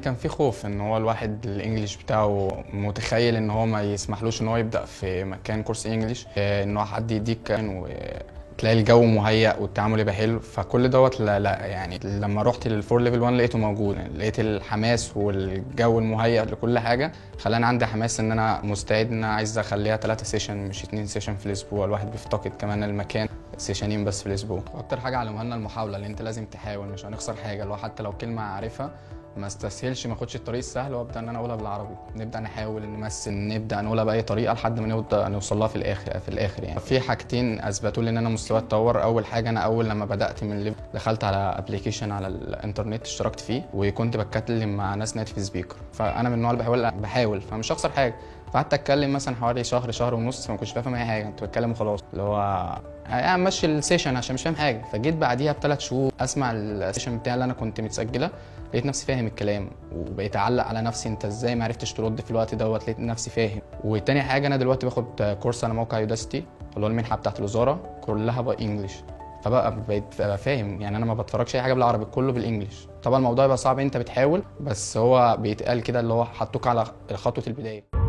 كان في خوف ان هو الواحد الانجليش بتاعه متخيل ان هو ما يسمحلوش ان هو يبدا في مكان كورس انجليش، ان هو حد يديك وتلاقي الجو مهيأ والتعامل يبقى حلو. فكل دوت لا يعني لما رحت للفور ليفل 1 لقيته موجود، يعني لقيت الحماس والجو المهيأ لكل حاجه خلاني عندي حماس ان انا مستعد ان انا عايز اخليها 3 سيشن مش 2 سيشن في الاسبوع. الواحد بيفتقد كمان المكان سيشنين بس في الاسبوع. واكتر حاجه علموها لنا المحاوله، اللي انت لازم تحاول، مش هنخسر حاجه. لو حتى لو كلمه عارفها ما استسهلش، ما اخدش الطريق السهل وابدا ان انا اقولها بالعربي. نبدا نحاول نمثل، نبدا نقولها باي طريقه لحد ما نبدا نوصل لها في الاخر يعني. في حاجتين اثبتوا لي ان انا مستواي اتطور. اول حاجه، انا اول لما بدات من ليفل دخلت على ابلكيشن على الانترنت، اشتركت فيه وكنت بتكلم مع ناس ناتيف سبيكر. فانا من النوع اللي بحاول فمش هخسر حاجه. فقعدت اتكلم مثلا حوالي شهر ونص، ما كنتش بفهم اي حاجه، كنت بتكلم وخلاص، اللي هو يعني ماشي السيشن عشان مش فاهم حاجه. فجيت بعديها ب3 شهور اسمع السيشن بتاعي اللي انا كنت متسجله، لقيت نفسي فاهم الكلام وبقيت اعلق على نفسي، انت ازاي ما عرفتش ترد في الوقت دوت؟ لقيت نفسي فاهم. وتاني حاجه، انا دلوقتي باخد كورس على موقع يوداستي اللي هو المنحه بتاعت الوزاره، كلها بالانجلش. فبقى بقيت فاهم، يعني انا ما بتفرجش اي حاجه بالعربي، كله بالانجلش. طبعا الموضوع يبقى صعب، انت بتحاول، بس هو بيتقال كده اللي هو حطوك على خطوه البدايه.